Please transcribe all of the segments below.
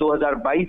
2022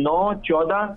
9, 14,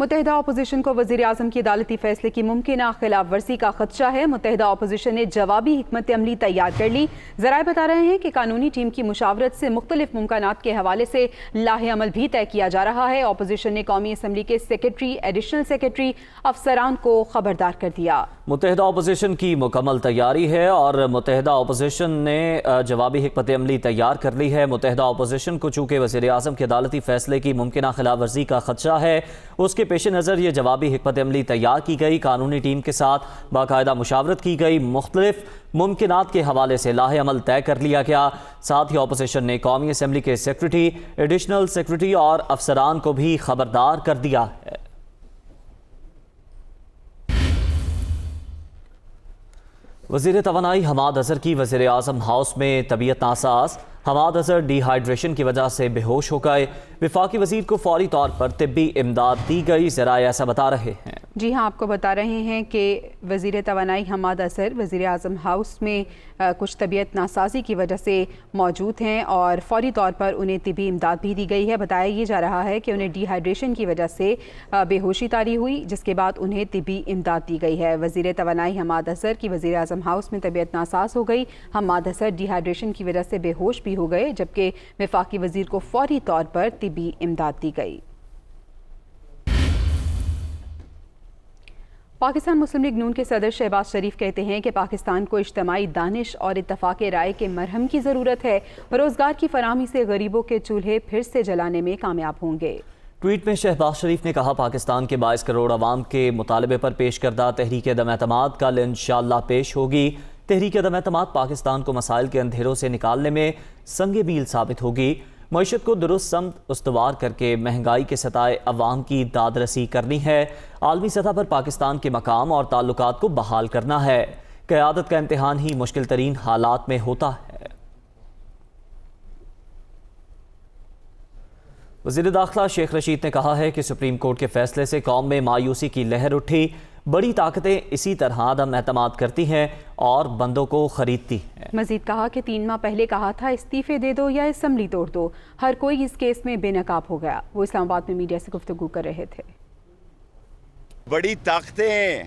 متحدہ اپوزیشن کو وزیر اعظم کی عدالتی فیصلے کی ممکنہ خلاف ورزی کا خدشہ ہے۔ متحدہ اپوزیشن نے جوابی حکمت عملی تیار کر لی۔ ذرائع بتا رہے ہیں کہ قانونی ٹیم کی مشاورت سے مختلف ممکنات کے حوالے سے لاہ عمل بھی طے کیا جا رہا ہے۔ اپوزیشن نے قومی اسمبلی کے سیکرٹری، ایڈیشنل سیکرٹری، افسران کو خبردار کر دیا۔ متحدہ اپوزیشن کی مکمل تیاری ہے اور متحدہ اپوزیشن نے جوابی حکمت عملی تیار کر لی ہے۔ متحدہ اپوزیشن کو چونکہ وزیر اعظم کے عدالتی فیصلے کی ممکنہ خلاف ورزی کا خدشہ ہے، اس کے پیش نظر یہ جوابی حکمت عملی تیار کی گئی۔ قانونی ٹیم کے ساتھ باقاعدہ مشاورت کی گئی، مختلف ممکنات کے حوالے سے لاہ عمل طے کر لیا گیا۔ ساتھ ہی اپوزیشن نے قومی اسمبلی کے سیکرٹری، ایڈیشنل سیکرٹری اور افسران کو بھی خبردار کر دیا ہے۔ وزیر توانائی حماد اظہر کی وزیر اعظم ہاؤس میں طبیعت ناساز۔ حماد اظہر ڈی ہائیڈریشن کی وجہ سے بے ہوش ہو گئے۔ وفاقی وزیر کو فوری طور پر طبی امداد دی گئی، ذرائع ایسا بتا رہے ہیں۔ جی ہاں، آپ کو بتا رہے ہیں کہ وزیر توانائی حماد اظہر وزیر اعظم ہاؤس میں کچھ طبیعت ناسازی کی وجہ سے موجود ہیں اور فوری طور پر انہیں طبی امداد بھی دی گئی ہے۔ بتایا یہ جا رہا ہے کہ انہیں ڈی ہائیڈریشن کی وجہ سے بے ہوشی طاری ہوئی، جس کے بعد انہیں طبی امداد دی گئی ہے۔ وزیر توانائی حماد اظہر کی وزیر اعظم ہاؤس میں طبیعت ناساز ہو گئی۔ حماد اظہر ڈی ہائیڈریشن کی وجہ سے بے ہوش بھی ہو گئے، جبکہ وفاقی وزیر کو فوری طور پر طبی امداد دی گئی۔ پاکستان مسلم لیگ نون کے صدر شہباز شریف کہتے ہیں کہ پاکستان کو اجتماعی دانش اور اتفاق رائے کے مرہم کی ضرورت ہے۔ روزگار کی فراہمی سے غریبوں کے چولہے پھر سے جلانے میں کامیاب ہوں گے۔ ٹویٹ میں شہباز شریف نے کہا، پاکستان کے 22 کروڑ عوام کے مطالبے پر پیش کردہ تحریک عدم اعتماد کل انشاءاللہ پیش ہوگی۔ تحریک عدم اعتماد پاکستان کو مسائل کے اندھیروں سے نکالنے میں سنگ میل ثابت ہوگی۔ معیشت کو درست سمت استوار کر کے مہنگائی کے ستائے عوام کی داد رسی کرنی ہے۔ عالمی سطح پر پاکستان کے مقام اور تعلقات کو بحال کرنا ہے۔ قیادت کا امتحان ہی مشکل ترین حالات میں ہوتا ہے۔ وزیر داخلہ شیخ رشید نے کہا ہے کہ سپریم کورٹ کے فیصلے سے قوم میں مایوسی کی لہر اٹھی۔ بڑی طاقتیں اسی طرح عدم اعتماد کرتی ہیں اور بندوں کو خریدتی ہیں۔ مزید کہا کہ 3 ماہ پہلے کہا تھا استعفے دے دو یا اسمبلی توڑ دو، ہر کوئی اس کیس میں بے نقاب ہو گیا۔ وہ اسلام آباد میں میڈیا سے گفتگو کر رہے تھے۔ بڑی طاقتیں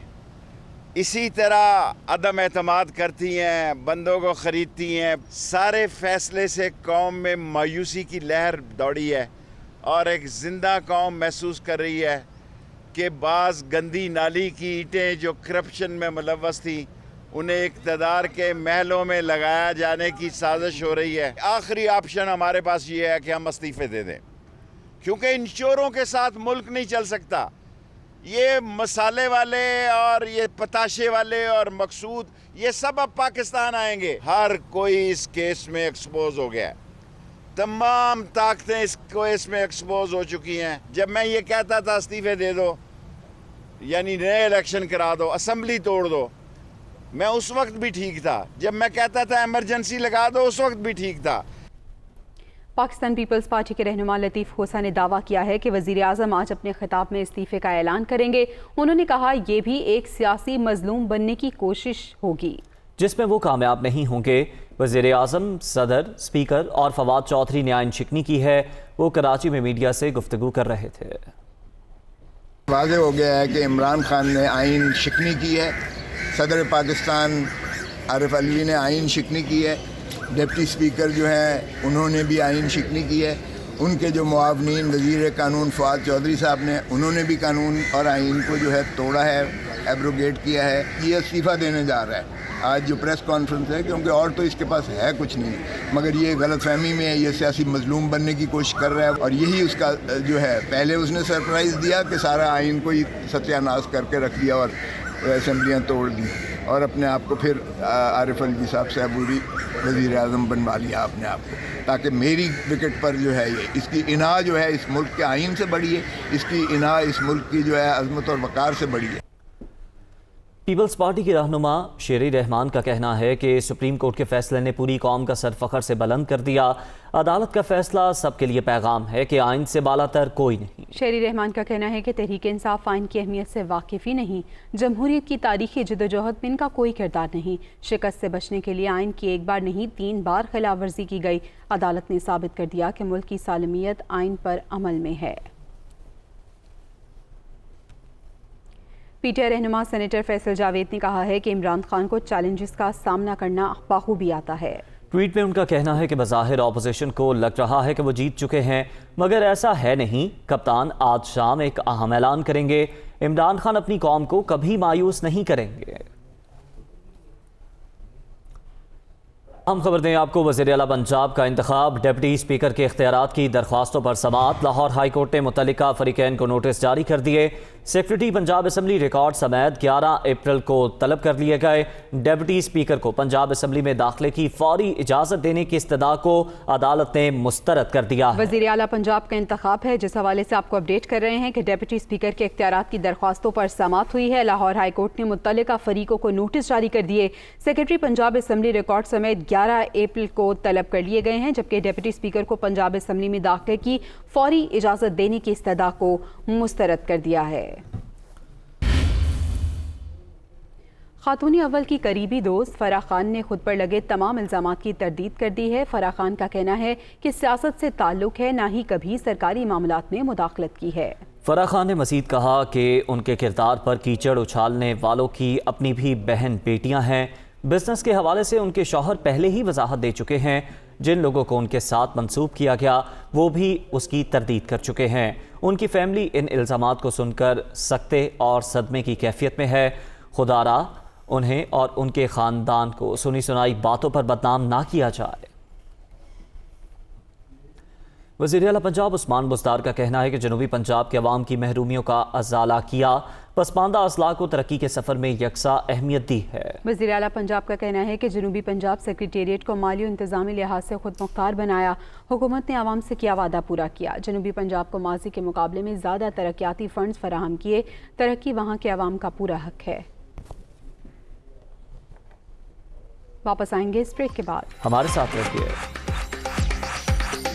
اسی طرح عدم اعتماد کرتی ہیں، بندوں کو خریدتی ہیں۔ سارے فیصلے سے قوم میں مایوسی کی لہر دوڑی ہے اور ایک زندہ قوم محسوس کر رہی ہے کہ بعض گندی نالی کی اینٹیں جو کرپشن میں ملوث تھی، انہیں اقتدار کے محلوں میں لگایا جانے کی سازش ہو رہی ہے۔ آخری آپشن ہمارے پاس یہ ہے کہ ہم استعفے دے دیں، کیونکہ ان چوروں کے ساتھ ملک نہیں چل سکتا۔ یہ مسالے والے اور یہ پتاشے والے اور مقصود، یہ سب اب پاکستان آئیں گے۔ ہر کوئی اس کیس میں ایکسپوز ہو گیا ہے، تمام طاقتیں اس میں ایکسپوز ہو چکی ہیں۔ جب میں یہ کہتا تھا استعفے دے دو، یعنی نئے الیکشن کرا دو، اسمبلی توڑ دو، میں اس وقت بھی ٹھیک تھا۔ جب میں کہتا تھا ایمرجنسی لگا دو، اس وقت بھی ٹھیک تھا۔ پاکستان پیپلز پارٹی کے رہنما لطیف خوسا نے دعویٰ کیا ہے کہ وزیر اعظم آج اپنے خطاب میں استعفے کا اعلان کریں گے۔ انہوں نے کہا یہ بھی ایک سیاسی مظلوم بننے کی کوشش ہوگی جس میں وہ کامیاب نہیں ہوں گے۔ وزیر اعظم، صدر، اسپیکر اور فواد چودھری نے آئین شکنی کی ہے۔ وہ کراچی میں میڈیا سے گفتگو کر رہے تھے۔ واضح ہو گیا ہے کہ عمران خان نے آئین شکنی کی ہے، صدر پاکستان عارف علوی نے آئین شکنی کی ہے، ڈپٹی اسپیکر جو ہیں انہوں نے بھی آئین شکنی کی ہے، ان کے جو معاونین وزیر قانون فواد چودھری صاحب نے، انہوں نے بھی قانون اور آئین کو جو ہے توڑا ہے، ایبروگیٹ کیا ہے۔ یہ استعفیٰ دینے جا رہا ہے آج جو پریس کانفرنس ہے، کیونکہ اور تو اس کے پاس ہے کچھ نہیں، مگر یہ غلط فہمی میں ہے، یہ سیاسی مظلوم بننے کی کوشش کر رہا ہے اور یہی اس کا جو ہے، پہلے اس نے سرپرائز دیا کہ سارا آئین کو ہی ستیہ ناش کر کے رکھ دیا اور اسمبلیاں توڑ دی، اور اپنے آپ کو پھر عارف علوی صاحب سے عبوری وزیر اعظم بنوا لیا اپنے آپ کو، تاکہ میری وکٹ پر جو ہے یہ اس کی انا جو ہے اس ملک کے آئین سے بڑی ہے، اس کی انا اس ملک کی جو ہے عظمت اور وقار سے بڑی ہے۔ پیپلز پارٹی کی رہنما شیری رحمان کا کہنا ہے کہ سپریم کورٹ کے فیصلے نے پوری قوم کا سر فخر سے بلند کر دیا۔ عدالت کا فیصلہ سب کے لیے پیغام ہے کہ آئین سے بالا تر کوئی نہیں۔ شیری رحمان کا کہنا ہے کہ تحریک انصاف آئین کی اہمیت سے واقف ہی نہیں، جمہوریت کی تاریخی جدوجہد میں ان کا کوئی کردار نہیں۔ شکست سے بچنے کے لیے آئین کی 1 بار نہیں 3 بار خلاف ورزی کی گئی۔ عدالت نے ثابت کر دیا کہ ملک کی سالمیت آئین پر عمل میں ہے۔ پی ٹی آئی رہنما سینیٹر فیصل جاوید نے کہا ہے کہ عمران خان کو چیلنجز کا سامنا کرنا بخوبی آتا ہے۔ ٹویٹ میں ان کا کہنا ہے کہ بظاہر اپوزیشن کو لگ رہا ہے کہ وہ جیت چکے ہیں، مگر ایسا ہے نہیں۔ کپتان آج شام ایک اہم اعلان کریں گے۔ عمران خان اپنی قوم کو کبھی مایوس نہیں کریں گے۔ ہم خبر دیں آپ کو، وزیر اعلیٰ پنجاب کا انتخاب، ڈپٹی اسپیکر کے اختیارات کی درخواستوں پر سماعت۔ لاہور ہائی کورٹ نے متعلقہ فریقین کو نوٹس جاری کر دیے۔ سیکرٹری پنجاب اسمبلی ریکارڈ سمیت 11 اپریل کو طلب کر لیے گئے۔ ڈپٹی اسپیکر کو پنجاب اسمبلی میں داخلے کی فوری اجازت دینے کی استدعا کو عدالت نے مسترد کر دیا ہے۔ وزیر اعلیٰ پنجاب کا انتخاب ہے، جس حوالے سے آپ کو اپڈیٹ کر رہے ہیں کہ ڈپٹی اسپیکر کے اختیارات کی درخواستوں پر سماعت ہوئی ہے۔ لاہور ہائی کورٹ نے متعلقہ فریقوں کو نوٹس جاری کر دیے۔ سیکرٹری پنجاب اسمبلی ریکارڈ سمیت 11 اپریل کو طلب کر لیے گئے ہیں، جبکہ ڈپٹی اسپیکر کو پنجاب اسمبلی میں داخلے کی فوری اجازت دینے کی استدعا کو مسترد کر دیا ہے۔ خاتون اول کی قریبی دوست فرح خان نے خود پر لگے تمام الزامات کی تردید کر دی ہے۔ فرح خان کا کہنا ہے کہ سیاست سے تعلق ہے، نہ ہی کبھی سرکاری معاملات میں مداخلت کی ہے۔ فرح خان نے مزید کہا کہ ان کے کردار پر کیچڑ اچھالنے والوں کی اپنی بھی بہن بیٹیاں ہیں۔ بزنس کے حوالے سے ان کے شوہر پہلے ہی وضاحت دے چکے ہیں۔ جن لوگوں کو ان کے ساتھ منسوب کیا گیا وہ بھی اس کی تردید کر چکے ہیں۔ ان کی فیملی ان الزامات کو سن کر سکتے اور صدمے کی کیفیت میں ہے۔ خدا را انہیں اور ان کے خاندان کو سنی سنائی باتوں پر بدنام نہ کیا جائے۔ وزیر اعلیٰ پنجاب عثمان بزدار کا کہنا ہے کہ جنوبی پنجاب کے عوام کی محرومیوں کا ازالہ کیا، پسماندہ اضلاع کو ترقی کے سفر میں یکساں اہمیت دی ہے۔ وزیر اعلیٰ پنجاب کا کہنا ہے کہ جنوبی پنجاب سیکریٹریٹ کو مالی و انتظامی لحاظ سے خود مختار بنایا۔ حکومت نے عوام سے کیا وعدہ پورا کیا۔ جنوبی پنجاب کو ماضی کے مقابلے میں زیادہ ترقیاتی فنڈز فراہم کیے۔ ترقی وہاں کے عوام کا پورا حق ہے۔ واپس آئیں گے اس بریک کے بعد، ہمارے ساتھ رہیے۔